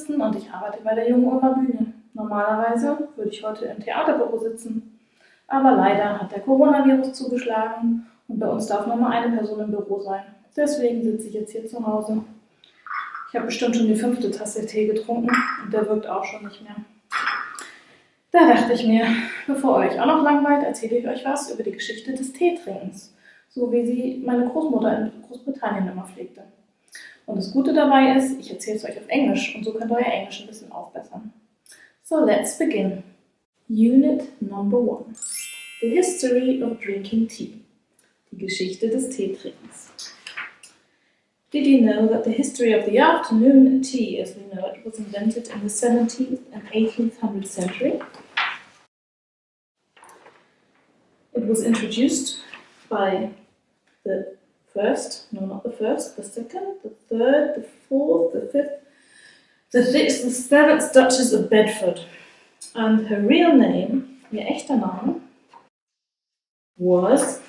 Kirsten und ich arbeite bei der Jungen Ulmer Bühne. Normalerweise würde ich heute im Theaterbüro sitzen, aber leider hat der Coronavirus zugeschlagen und bei uns darf nur mal eine Person im Büro sein. Deswegen sitze ich jetzt hier zu Hause. Ich habe bestimmt schon die 5. Tasse Tee getrunken und der wirkt auch schon nicht mehr. Da dachte ich mir, bevor euch auch noch langweilt, erzähle ich euch was über die Geschichte des Teetrinkens, so wie sie meine Großmutter in Großbritannien immer pflegte. Und das Gute dabei ist, ich erzähle es euch auf Englisch und so könnt ihr euer Englisch ein bisschen aufbessern. So let's begin. Unit number 1. The history of drinking tea. Die Geschichte des Teetrinkens. Did you know that the history of the afternoon tea, as we know it, was invented in the 17th and 18th century? It was introduced by the first, no not the first, the second, the third, the fourth, the fifth, the sixth, the seventh Duchess of Bedford. And her real name, ihr echter Name, was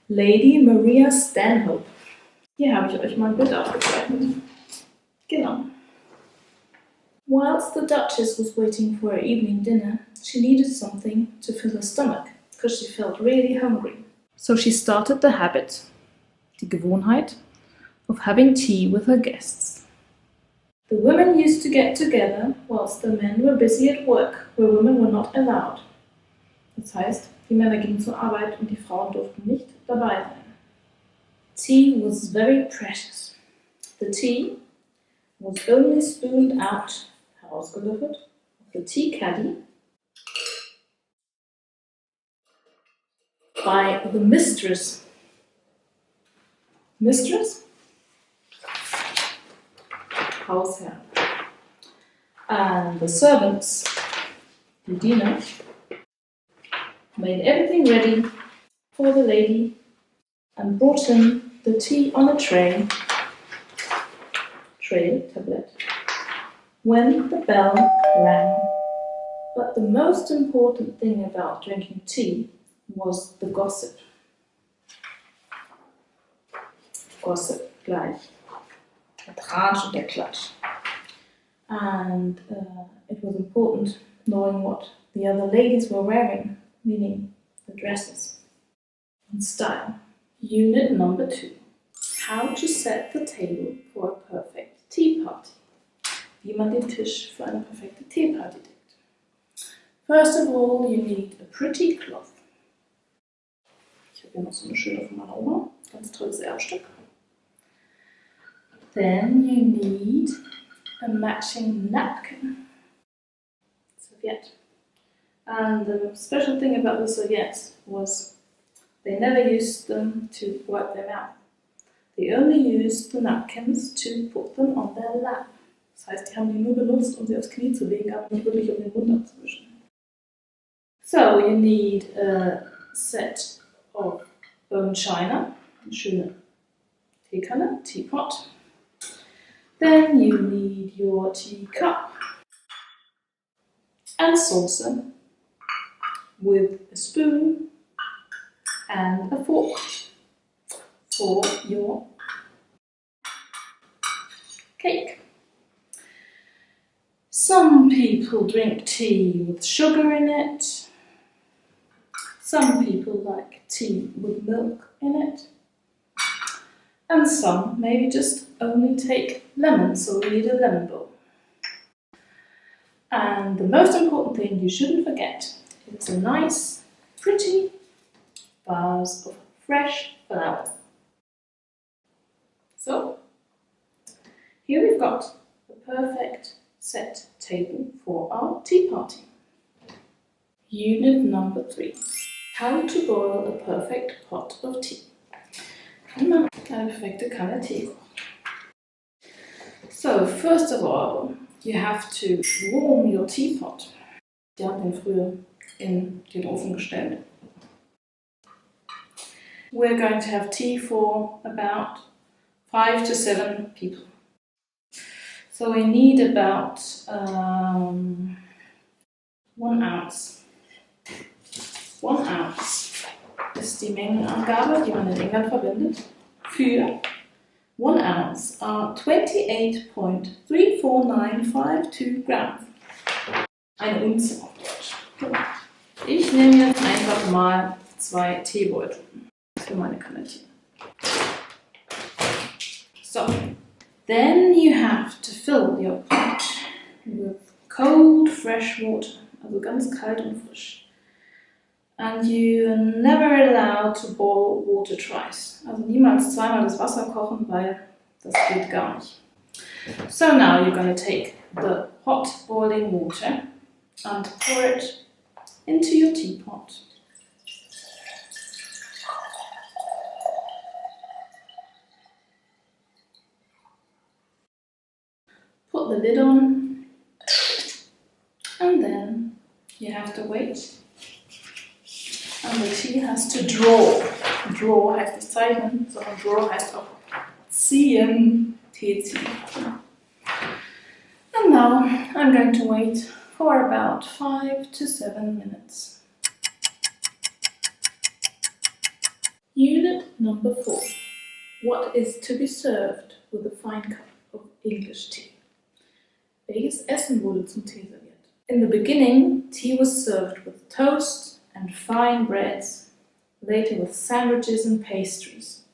Lady Maria Stanhope. Hier habe ich euch mal ein Bild aufgezeichnet. Genau. Whilst the Duchess was waiting for her evening dinner, she needed something to fill her stomach, because she felt really hungry. So she started the habit, die Gewohnheit, of having tea with her guests. The women used to get together whilst the men were busy at work, where women were not allowed. Das heißt, die Männer gingen zur Arbeit und die Frauen durften nicht dabei sein. Tea was very precious. The tea was only spooned out, herausgelöffelt, of the tea caddy by the mistress. Mistress? Hausherr. And the servants, die Diener, made everything ready for the lady and brought in the tea on a tray, tablet, when the bell rang. But the most important thing about drinking tea was the gossip. Gossip, gleich. Der Tratsch und der Klatsch. And it was important knowing what the other ladies were wearing, meaning the dresses and style. Unit number 2. How to set the table for a perfect tea party. Wie man den Tisch für eine perfekte Teeparty deckt. First of all, you need a pretty cloth. Ich habe hier noch so eine schöne von meiner Oma. Ganz tolles Erbstück. Then you need a matching napkin. Serviette. And the special thing about the serviettes was they never used them to wipe their mouth. They only used the napkins to put them on their lap. Das heißt, die haben die nur benutzt, um sie aufs Knie zu legen, aber nicht wirklich, um den Mund abzuwischen. So, you need a set of bone china, eine schöne Teekanne, teapot. Then you need your teacup and saucer with a spoon and a fork for your cake. Some people drink tea with sugar in it. Some people like tea with milk in it. And some maybe just only take lemon, so we need a lemon bowl. And the most important thing you shouldn't forget is a nice, pretty vase of fresh flowers. So, here we've got the perfect set table for our tea party. Unit number 3. How to boil a perfect pot of tea. Wie man eine perfekte Kanne Tee kocht. So, first of all, you have to warm your teapot. Die haben den früher in den Ofen gestellt. We're going to have tea for about 5 to 7 people. So we need about 1 ounce. 1 ounce ist die Mengenangabe, die man in England verwendet, für 1 ounce are 28.34952 grams. Eine Unze auf Deutsch. Ich nehme jetzt einfach mal 2 Teebeutel für meine Kanätchen. So, then you have to fill your pot with cold, fresh water, also ganz kalt und frisch. And you're never allowed to boil water twice. Also niemals zweimal das Wasser kochen, weil das geht gar nicht. So now you're going to take the hot boiling water and pour it into your teapot. Put the lid on, and then you have to wait. And the tea has to draw. Draw heißt nicht zeichnen, sondern draw heißt auch ziehen, Tee ziehen. And now I'm going to wait for about 5 to 7 minutes. Unit number 4. What is to be served with a fine cup of English tea? Welches Essen wurde zum Tee serviert? In the beginning, tea was served with toast and fine breads, later with sandwiches and pastries.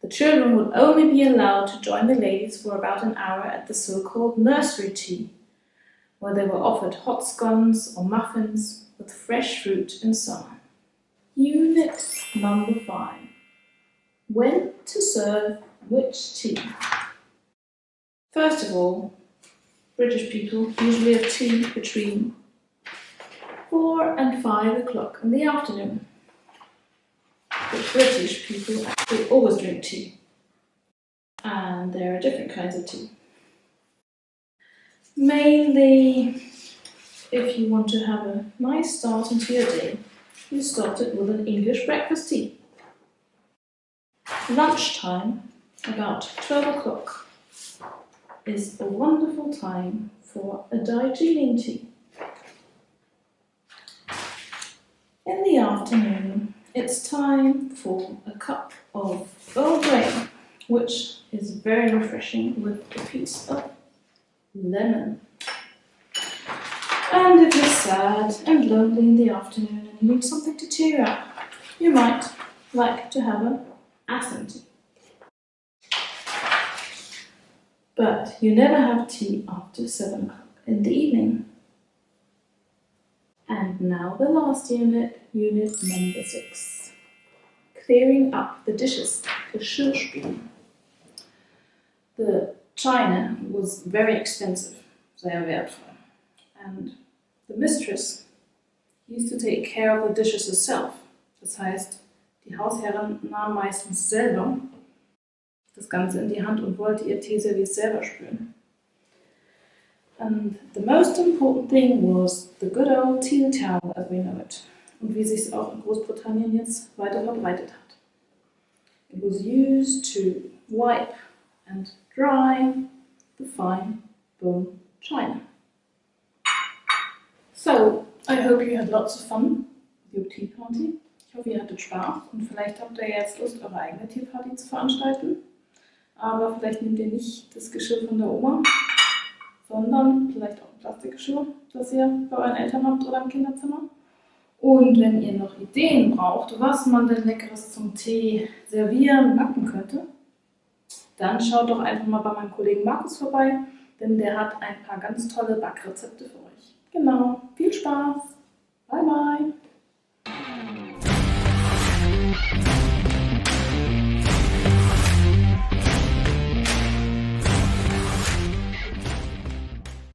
The children would only be allowed to join the ladies for about an hour at the so-called nursery tea, where they were offered hot scones or muffins with fresh fruit in summer. Unit number 5. When to serve which tea? First of all, British people usually have tea between 4 and 5 o'clock in the afternoon. But British people actually always drink tea. And there are different kinds of tea. Mainly, if you want to have a nice start into your day, you start it with an English breakfast tea. Lunchtime, about 12 o'clock, is a wonderful time for a Darjeeling tea. In the afternoon, it's time for a cup of Earl Grey, which is very refreshing with a piece of lemon. And if you're sad and lonely in the afternoon and you need something to cheer you up, you might like to have an Aspen tea. But you never have tea after 7 o'clock in the evening. And now the last unit, unit number 6. Clearing up the dishes, Geschirrspülen. The china was very expensive, sehr wertvoll. And the mistress used to take care of the dishes herself. Das heißt, die Hausherrin nahm meistens selber das Ganze in die Hand und wollte ihr Teeservice selber spülen. And the most important thing was the good old tea towel as we know it. Und wie sich es auch in Großbritannien jetzt weiter verbreitet hat. It was used to wipe and dry the fine bone china. So, I hope you had lots of fun with your tea party. Ich hoffe, ihr hattet Spaß und vielleicht habt ihr jetzt Lust, eure eigene Tea Party zu veranstalten. Aber vielleicht nehmt ihr nicht das Geschirr von der Oma, sondern vielleicht auch ein Plastikgeschirr, das ihr bei euren Eltern habt oder im Kinderzimmer. Und wenn ihr noch Ideen braucht, was man denn Leckeres zum Tee servieren, backen könnte, dann schaut doch einfach mal bei meinem Kollegen Markus vorbei, denn der hat ein paar ganz tolle Backrezepte für euch. Genau, viel Spaß! Bye bye!